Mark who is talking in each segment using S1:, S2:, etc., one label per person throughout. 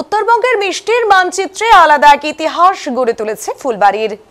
S1: উত্তরবঙ্গের মিষ্টির মানচিত্রে আলাদা এক ইতিহাস গড়ে তুলেছে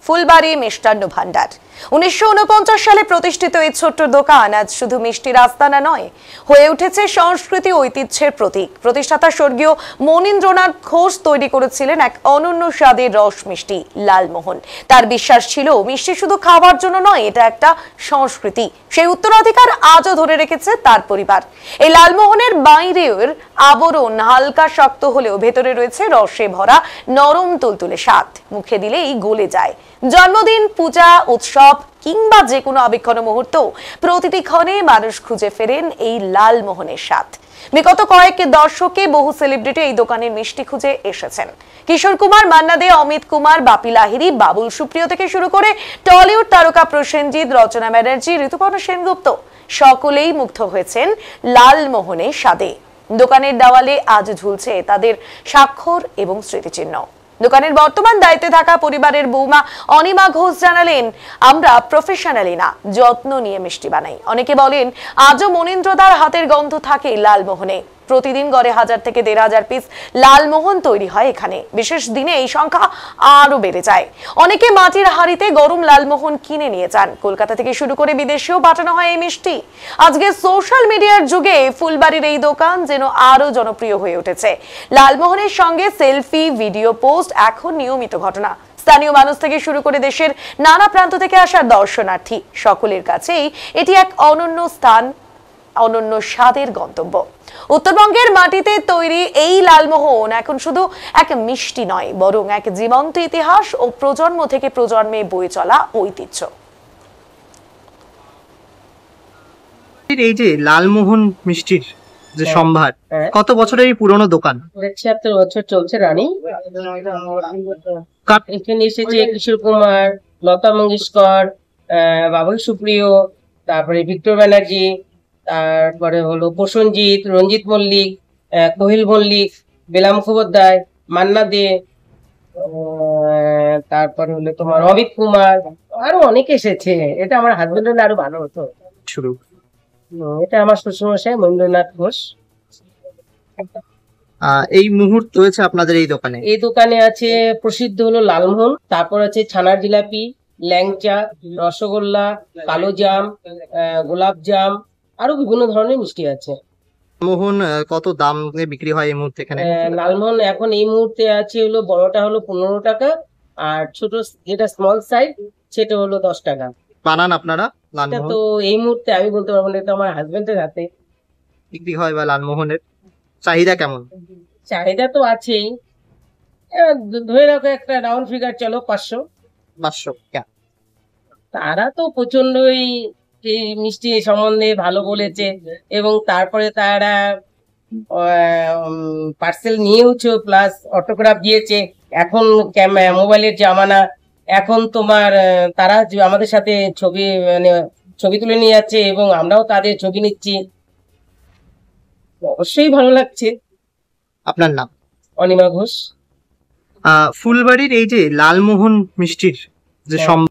S1: ফুলবাড়ি মিষ্টান্ন ভান্ডার। 1949 সালে প্রতিষ্ঠিত এই ছোট্ট দোকান আজ শুধু মিষ্টির আস্তানা নয়, হয়ে উঠেছে সংস্কৃতি ঐতিহ্যের প্রতীক। প্রতিষ্ঠাতা স্বর্গীয় মনীন্দ্রনাথ ঘোষ তৈরি করেছিলেন এক অনন্য স্বাদের রস মিষ্টি লালমোহন। তার বিশ্বাস ছিল মিষ্টি শুধু খাবার জন্য নয়, এটা একটা সংস্কৃতি। সেই উত্তরাধিকার আজও ধরে রেখেছে তার পরিবার। এই লালমোহনের বাইরের আবরণ হালকা শক্ত হলেও ভেতরে রয়েছে রসে ভরা নরম তুলতুলে স্বাদ, মুখে দিলেই গলে যায়। জন্মদিন, পূজা, উৎসব কিংবা যে কোনো আবেগঘন মুহূর্ত প্রতিটি ক্ষণে মানুষ খুঁজে ফেরেন এই লালমোহনের স্বাদ। বিগত কয়েক দশকে বহু সেলিব্রিটি এই দোকানের মিষ্টি খুঁজে এসেছেন। কিশোর কুমার, মান্না দে, অমিত কুমার, বাপি লাহিড়ী, বাবুল সুপ্রিয় থেকে শুরু করে টলিউড তারকা প্রসেনজিৎ, রচনা ব্যানার্জি, ঋতুপর্ণ সেনগুপ্ত সকলেই মুগ্ধ হয়েছেন লালমোহনের স্বাদে। দোকানের দেওয়ালে আজ ঝুলছে তাদের স্বাক্ষর এবং স্মৃতিচিহ্ন। দোকানের বর্তমান দায়িত্বে থাকা পরিবারের বৌমা অনিমা ঘোষ জানালেন, আমরা প্রফেশনালি না, যত্ন নিয়ে মিষ্টি বানাই। অনেকে বলেন আজও মনীন্দ্রদার হাতের গন্ধ থাকে লালমোহনে। প্রতিদিন গড়ে 1000 থেকে 1500 পিস লালমোহন তৈরি হয় এখানে। বিশেষ দিনে এই সংখ্যা আরো বেড়ে যায়। অনেকে মাটির হাঁড়িতে গরম লালমোহন কিনে নিয়ে যান। কলকাতা থেকে শুরু করে বিদেশেও পাঠানো হয় এই মিষ্টি। আজকে সোশ্যাল মিডিয়ার যুগে ফুলবাড়ির এই দোকান যেন আরো জনপ্রিয় হয়ে উঠেছে। লালমোহনের সঙ্গে সেলফি, ভিডিও পোস্ট এখন নিয়মিত ঘটনা। স্থানীয় মানুষ থেকে শুরু করে দেশের নানা প্রান্ত থেকে আসা দর্শনার্থী সকলের কাছেই এটি এক অনন্য স্থান, অনন্য স্বাদের গন্তব্য। উত্তরবঙ্গের মাটিতে তৈরি এই লালমোহন এখন শুধু এক মিষ্টি নয়, বরং এক জীবন্ত ইতিহাস ও প্রজন্ম থেকে প্রজন্মে বয়ে চলা ঐতিহ্য।
S2: এই যে লালমোহন মিষ্টির যে সম্ভার, কত বছরের এই পুরনো দোকান?
S3: 76 বছর চলছে রানী। এখানে এসেছে কিশোর কুমার, লতা মঙ্গেশকর, বাবুল সুপ্রিয়, তারপরে ভিক্টর ব্যানার্জি, তারপরে হলো প্রসেনজিৎ, রঞ্জিত মল্লিক, কোহেল মল্লিক, বেলা মুখোপাধ্যায়, মান্না দে, তারপরে হলো তোমার অমিত কুমার, আরো অনেক এসেছে। এটা আমার হাজবেন্ড হলে আরো ভালো হতো।
S2: শুরু
S3: এটা আমার শ্বশুরমশাই মনীন্দ্রনাথ ঘোষ।
S2: এই মুহূর্তে রয়েছে আপনাদের এই দোকানে।
S3: এই দোকানে আছে প্রসিদ্ধ হলো লালমোহন, তারপর আছে ছানার জিলাপি, ল্যাংচা, রসগোল্লা, কালো জাম, গোলাপ জাম, আরো বিভিন্ন ধরনের মিষ্টি আছে।
S2: লালমোহন কত দাম বিক্রি হয় এই মুহূর্তে এখানে?
S3: লালমোহন এখন এই মুহূর্তে আছে হলো বড়টা হলো 15 টাকা, আর ছোট যেটা স্মল সাইজ সেটা হলো 10 টাকা।
S2: বানান আপনারা লালমোহন?
S3: তো এই মুহূর্তে আমি বলতে পারবো না, এটা আমার হাজবেন্ডের হাতে
S2: বিক্রি হয়। বা লালমোহনের চাহিদা কেমন?
S3: চাহিদা তো আছেই, ধরে রাখো একটা রাউন্ড ফিগার, চলো 500। তারা তো প্রচন্ডই এই মিষ্টি সম্বন্ধে ভালো বলেছে, এবং তারপরে তারা পার্সেল নিয়েওছে, প্লাস অটোগ্রাফ দিয়েছে। এখন মোবাইলের জামানা, এখন তোমার তারা আমাদের সাথে ছবি তুলে নিয়ে যাচ্ছে এবং আমরাও তাদের ছবি নিচ্ছি। অবশ্যই ভালো লাগছে।
S2: আপনার নাম?
S3: অনিমা ঘোষ।
S2: ফুলবাড়ির এই যে লালমোহন মিষ্টির যে সম্ভার,